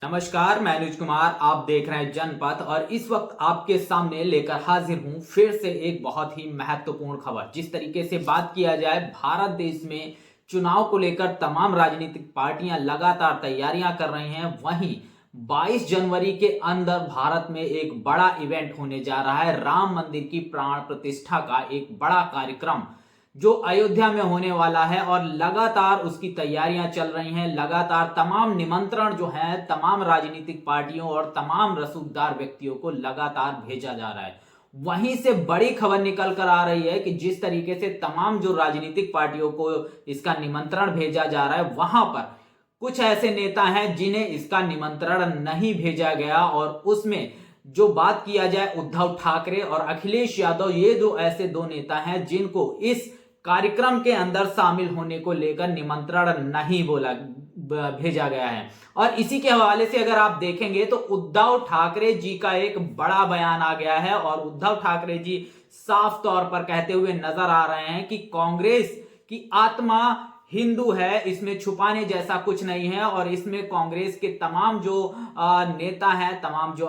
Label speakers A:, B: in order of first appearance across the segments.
A: नमस्कार, मैं अनुज कुमार। आप देख रहे हैं जनपथ और इस वक्त आपके सामने लेकर हाजिर हूं फिर से एक बहुत ही महत्वपूर्ण खबर। जिस तरीके से बात किया जाए, भारत देश में चुनाव को लेकर तमाम राजनीतिक पार्टियां लगातार तैयारियां कर रही हैं। वहीं 22 जनवरी के अंदर भारत में एक बड़ा इवेंट होने जा रहा है। राम मंदिर की प्राण प्रतिष्ठा का एक बड़ा कार्यक्रम जो अयोध्या में होने वाला है और लगातार उसकी तैयारियां चल रही हैं। लगातार तमाम निमंत्रण जो है तमाम राजनीतिक पार्टियों और तमाम रसूखदार व्यक्तियों को लगातार भेजा जा रहा है। वहीं से बड़ी खबर निकल कर आ रही है कि जिस तरीके से तमाम जो राजनीतिक पार्टियों को इसका निमंत्रण भेजा जा रहा है, वहां पर कुछ ऐसे नेता हैं जिन्हें इसका निमंत्रण नहीं भेजा गया। और उसमें जो बात किया जाए, उद्धव ठाकरे और अखिलेश यादव, ये दो ऐसे दो नेता हैं जिनको इस कार्यक्रम के अंदर शामिल होने को लेकर निमंत्रण नहीं भेजा गया है। और इसी के हवाले से अगर आप देखेंगे तो उद्धव ठाकरे जी का एक बड़ा बयान आ गया है और उद्धव ठाकरे जी साफ तौर पर कहते हुए नजर आ रहे हैं कि कांग्रेस की आत्मा हिंदू है, इसमें छुपाने जैसा कुछ नहीं है। और इसमें कांग्रेस के तमाम जो नेता हैं, तमाम जो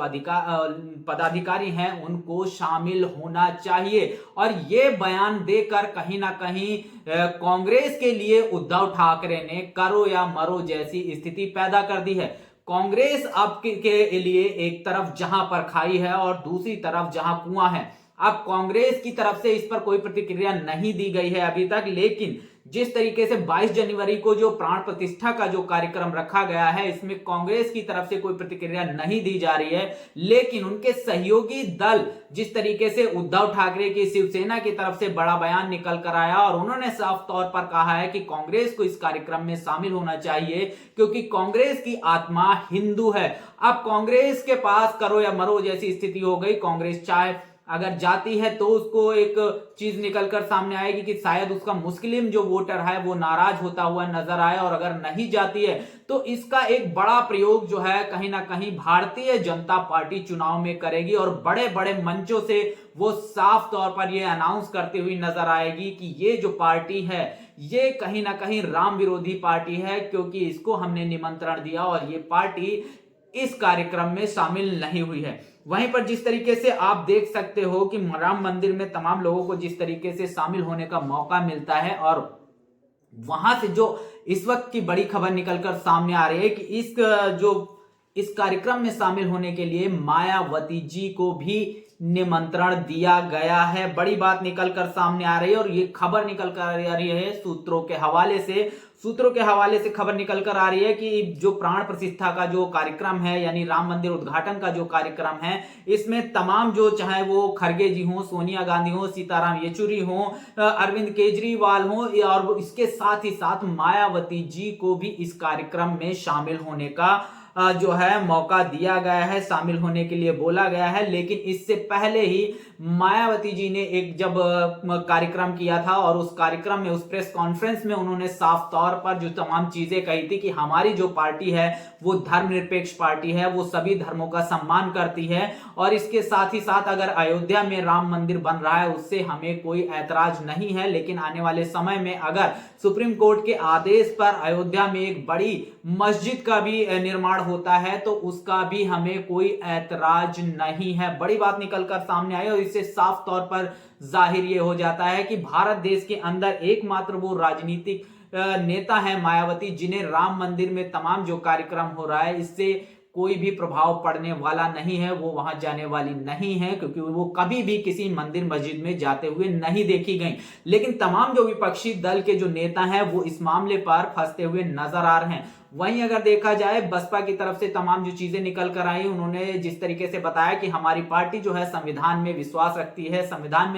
A: पदाधिकारी हैं, उनको शामिल होना चाहिए। और ये बयान देकर कहीं ना कहीं कांग्रेस के लिए उद्धव ठाकरे ने करो या मरो जैसी स्थिति पैदा कर दी है। कांग्रेस अब के लिए एक तरफ जहां पर खाई है और दूसरी तरफ जहां कुआं है। अब कांग्रेस की तरफ से इस पर कोई प्रतिक्रिया नहीं दी गई है अभी तक, लेकिन जिस तरीके से 22 जनवरी को जो प्राण प्रतिष्ठा का जो कार्यक्रम रखा गया है, इसमें कांग्रेस की तरफ से कोई प्रतिक्रिया नहीं दी जा रही है। लेकिन उनके सहयोगी दल जिस तरीके से उद्धव ठाकरे की शिवसेना की तरफ से बड़ा बयान निकल कर आया और उन्होंने साफ तौर पर कहा है कि कांग्रेस को इस कार्यक्रम में शामिल होना चाहिए क्योंकि कांग्रेस की आत्मा हिंदू है। अब कांग्रेस के पास करो या मरो जैसी स्थिति हो गई। कांग्रेस चाहे अगर जाती है तो उसको एक चीज निकलकर सामने आएगी कि शायद उसका मुस्लिम जो वोटर है वो नाराज होता हुआ नजर आए, और अगर नहीं जाती है तो इसका एक बड़ा प्रयोग जो है कहीं ना कहीं भारतीय जनता पार्टी चुनाव में करेगी और बड़े बड़े मंचों से वो साफ तौर पर ये अनाउंस करती हुई नजर आएगी कि ये जो पार्टी है ये कहीं ना कहीं राम विरोधी पार्टी है, क्योंकि इसको हमने निमंत्रण दिया और ये पार्टी इस कार्यक्रम में शामिल नहीं हुई है। वहीं पर जिस तरीके से आप देख सकते हो कि राम मंदिर में तमाम लोगों को जिस तरीके से शामिल होने का मौका मिलता है, और वहां से जो इस वक्त की बड़ी खबर निकलकर सामने आ रही है कि इस कार्यक्रम में शामिल होने के लिए मायावती जी को भी निमंत्रण दिया गया है। बड़ी बात निकलकर सामने आ रही है और ये खबर निकलकर आ रही है सूत्रों के हवाले से खबर निकलकर आ रही है कि जो प्राण प्रतिष्ठा का जो कार्यक्रम है, यानी राम मंदिर उद्घाटन का जो कार्यक्रम है, इसमें तमाम जो चाहे वो खरगे जी हो, सोनिया गांधी हो, सीताराम येचुरी हो, अरविंद केजरीवाल हो, और इसके साथ ही साथ मायावती जी को भी इस कार्यक्रम में शामिल होने का जो है मौका दिया गया है, शामिल होने के लिए बोला गया है। लेकिन इससे पहले ही मायावती जी ने एक जब कार्यक्रम किया था और उस कार्यक्रम में, उस प्रेस कॉन्फ्रेंस में उन्होंने साफ तौर पर जो तमाम चीजें कही थी कि हमारी जो पार्टी है वो धर्मनिरपेक्ष पार्टी है, वो सभी धर्मों का सम्मान करती है, और इसके साथ ही साथ अगर अयोध्या में राम मंदिर बन रहा है उससे हमें कोई ऐतराज नहीं है, लेकिन आने वाले समय में अगर सुप्रीम कोर्ट के आदेश पर अयोध्या में एक बड़ी मस्जिद का भी निर्माण होता है तो उसका भी हमें कोई ऐतराज नहीं है। बड़ी बात निकलकर सामने आई और इससे साफ तौर पर जाहिर ये हो जाता है कि भारत देश के अंदर एकमात्र वो राजनीतिक नेता है मायावती, जिन्हें राम मंदिर में तमाम जो कार्यक्रम हो रहा है इससे कोई भी प्रभाव पड़ने वाला नहीं है, वो वहां जाने वाली नहीं है, क्योंकि वो कभी भी किसी मंदिर मस्जिद में जाते हुए नहीं देखी गई। लेकिन तमाम जो विपक्षी दल के जो नेता हैं वो इस मामले पर फंसते हुए नजर आ रहे हैं। वहीं अगर देखा जाए, बसपा की तरफ से तमाम जो चीजें निकल कर आई, उन्होंने जिस तरीके से बताया कि हमारी पार्टी जो है संविधान में विश्वास रखती है, संविधान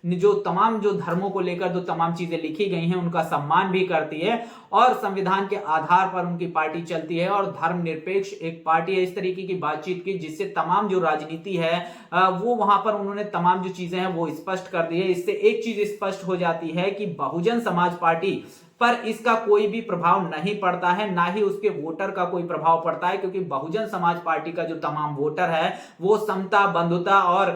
A: में जो तमाम जो धर्मों को लेकर जो तमाम चीजें लिखी गई हैं उनका सम्मान भी करती है और संविधान के आधार पर उनकी पार्टी चलती है और धर्मनिरपेक्ष एक पार्टी है। इस तरीके की बातचीत की जिससे तमाम जो राजनीति है वो वहां पर उन्होंने तमाम जो चीजें हैं वो स्पष्ट कर दी है। इससे एक चीज स्पष्ट हो जाती है कि बहुजन समाज पार्टी पर इसका कोई भी प्रभाव नहीं पड़ता है, ना ही उसके वोटर का कोई प्रभाव पड़ता है, क्योंकि बहुजन समाज पार्टी का जो तमाम वोटर है वो समता, बंधुता और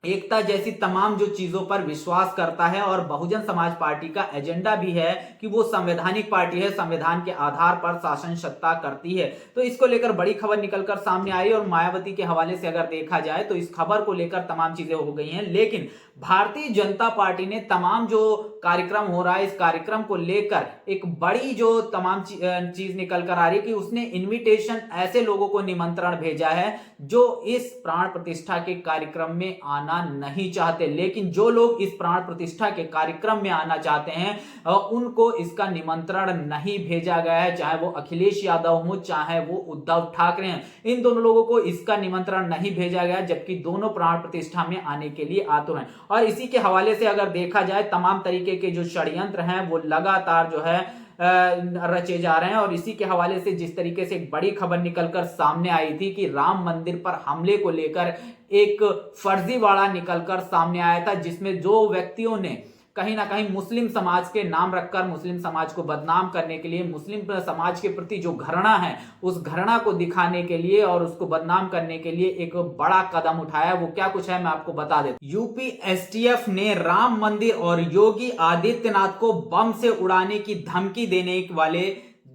A: एकता जैसी तमाम जो चीजों पर विश्वास करता है। और बहुजन समाज पार्टी का एजेंडा भी है कि वो संवैधानिक पार्टी है, संविधान के आधार पर शासन सत्ता करती है। तो इसको लेकर बड़ी खबर निकलकर सामने आई और मायावती के हवाले से अगर देखा जाए तो इस खबर को लेकर तमाम चीजें हो गई हैं। लेकिन भारतीय जनता पार्टी ने तमाम जो कार्यक्रम हो रहा है, इस कार्यक्रम को लेकर एक बड़ी जो तमाम चीज निकल कर आ रही है कि उसने इनविटेशन ऐसे लोगों को निमंत्रण भेजा है जो इस प्राण प्रतिष्ठा के कार्यक्रम में आना नहीं चाहते। लेकिन जो लोग इस प्राण प्रतिष्ठा के कार्यक्रम में आना चाहते हैं उनको इसका निमंत्रण नहीं भेजा गया है, चाहे वो अखिलेश यादव हो चाहे वो उद्धव ठाकरे हैं। इन दोनों लोगों को इसका निमंत्रण नहीं भेजा गया, जबकि दोनों प्राण प्रतिष्ठा में आने के लिए आतुर हैं। और इसी के हवाले से अगर देखा जाए तमाम तरीके के जो षड्यंत्र हैं वो लगातार जो है रचे जा रहे हैं। और इसी के हवाले से जिस तरीके से एक बड़ी खबर निकलकर सामने आई थी कि राम मंदिर पर हमले को लेकर एक फर्जीवाड़ा निकलकर सामने आया था, जिसमें जो व्यक्तियों ने कहीं ना कहीं मुस्लिम समाज के नाम रखकर मुस्लिम समाज को बदनाम करने के लिए, मुस्लिम समाज के प्रति जो घृणा है उस घृणा को दिखाने के लिए और उसको बदनाम करने के लिए एक बड़ा कदम उठाया। वो क्या कुछ है मैं आपको बता देता हूं। यूपी एसटीएफ ने राम मंदिर और योगी आदित्यनाथ को बम से उड़ाने की धमकी देने वाले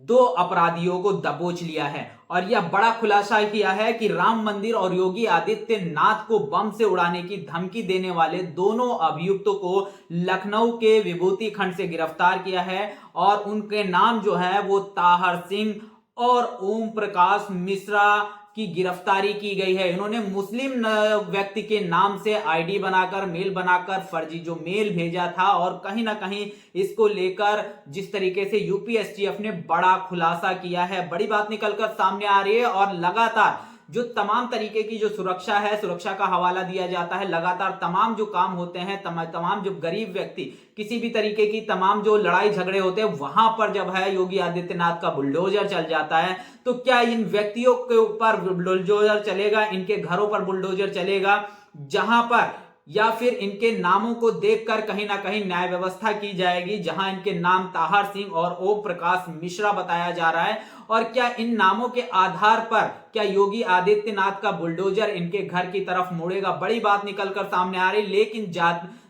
A: 2 अपराधियों को दबोच लिया है। और यह बड़ा खुलासा किया है कि राम मंदिर और योगी आदित्यनाथ को बम से उड़ाने की धमकी देने वाले दोनों अभियुक्तों को लखनऊ के विभूति खंड से गिरफ्तार किया है। और उनके नाम जो है वो ताहर सिंह और ओम प्रकाश मिश्रा की गिरफ्तारी की गई है। इन्होंने मुस्लिम व्यक्ति के नाम से आईडी बनाकर, मेल बनाकर फर्जी जो मेल भेजा था। और कहीं ना कहीं इसको लेकर जिस तरीके से यूपी एसटीएफ ने बड़ा खुलासा किया है, बड़ी बात निकलकर सामने आ रही है। और लगातार जो तमाम तरीके की जो सुरक्षा है, सुरक्षा का हवाला दिया जाता है। लगातार तमाम जो काम होते हैं, तमाम जो गरीब व्यक्ति किसी भी तरीके की तमाम जो लड़ाई झगड़े होते हैं वहां पर जब है योगी आदित्यनाथ का बुलडोजर चल जाता है, तो क्या इन व्यक्तियों के ऊपर बुलडोजर चलेगा, इनके घरों पर बुलडोजर चलेगा, जहां पर या फिर इनके नामों को देखकर कहीं ना कहीं न्याय व्यवस्था की जाएगी, जहां इनके नाम ताहर सिंह और ओम प्रकाश मिश्रा बताया जा रहा है। और क्या इन नामों के आधार पर क्या योगी आदित्यनाथ का बुलडोजर इनके घर की तरफ मुड़ेगा, बड़ी बात निकलकर सामने आ रही। लेकिन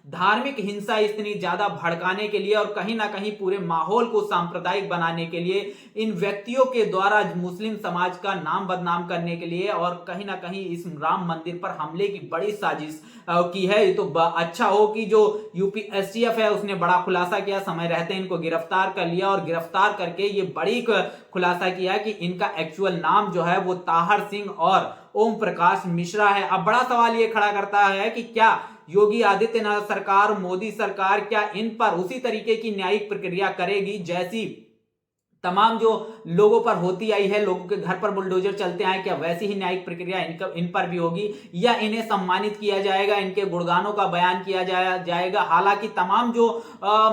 A: धार्मिक हिंसा इतनी ज्यादा भड़काने के लिए और कहीं ना कहीं पूरे माहौल को सांप्रदायिक बनाने के लिए, इन व्यक्तियों के द्वारा मुस्लिम समाज का नाम बदनाम करने के लिए और कहीं ना कहीं इस राम मंदिर पर हमले की बड़ी साजिश की है। तो अच्छा हो कि जो यूपी एसटीएफ है उसने बड़ा खुलासा किया, समय रहते इनको गिरफ्तार कर लिया और गिरफ्तार करके ये बड़ी खुलासा किया कि इनका एक्चुअल नाम जो है वो ताहर सिंह और ओम प्रकाश मिश्रा है। अब बड़ा सवाल ये खड़ा करता है कि क्या योगी आदित्यनाथ सरकार, मोदी सरकार क्या इन पर उसी तरीके की न्यायिक प्रक्रिया करेगी जैसी तमाम जो लोगों पर होती आई है, लोगों के घर पर बुलडोजर चलते आए, क्या वैसी ही न्यायिक प्रक्रिया इन पर भी होगी या इन्हें सम्मानित किया जाएगा, इनके गुणगानों का बयान किया जाएगा। हालांकि तमाम जो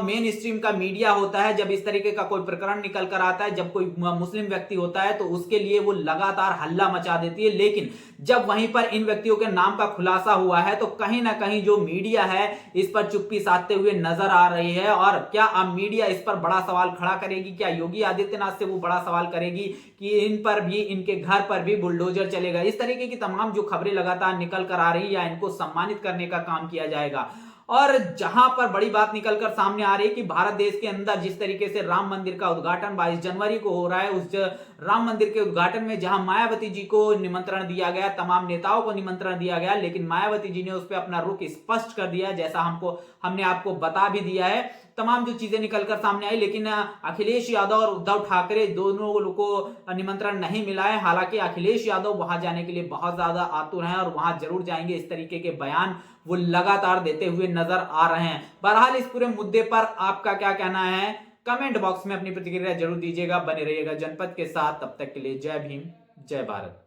A: मेन स्ट्रीम का मीडिया होता है, जब इस तरीके का कोई प्रकरण निकल कर आता है, जब कोई मुस्लिम व्यक्ति होता है तो उसके लिए वो लगातार हल्ला मचा देती है। लेकिन जब वहीं पर इन व्यक्तियों के नाम का खुलासा हुआ है तो कहीं ना कहीं जो मीडिया है इस पर चुप्पी साधते हुए नजर आ रही है। और क्या अब मीडिया इस पर बड़ा सवाल खड़ा करेगी, क्या योगी आदित्यनाथ से वो बड़ा सवाल करेगी कि इन पर भी, इनके घर पर भी बुलडोजर चलेगा। इस तरीके की तमाम जो खबरें लगातार निकल कर आ रही या इनको सम्मानित करने का काम किया जाएगा। और जहां पर बड़ी बात निकलकर सामने आ रही है कि भारत देश के अंदर जिस तरीके से राम मंदिर का उद्घाटन 22 जनवरी को हो रहा है, उस राम मंदिर के उद्घाटन में जहां मायावती जी को निमंत्रण दिया गया, तमाम नेताओं को निमंत्रण दिया गया, लेकिन मायावती जी ने उस पर अपना रुख स्पष्ट कर दिया, जैसा हमने आपको बता भी दिया है। तमाम जो चीजें निकलकर सामने आई, लेकिन अखिलेश यादव और उद्धव ठाकरे दोनों को निमंत्रण नहीं मिला है। हालांकि अखिलेश यादव वहां जाने के लिए बहुत ज्यादा आतुर हैं और वहां जरूर जाएंगे, इस तरीके के बयान वो लगातार देते हुए नजर आ रहे हैं। बहरहाल इस पूरे मुद्दे पर आपका क्या कहना है, कमेंट बॉक्स में अपनी प्रतिक्रिया जरूर दीजिएगा। बने रहिएगा जनपद के साथ, तब तक के लिए जय भीम, जय भारत।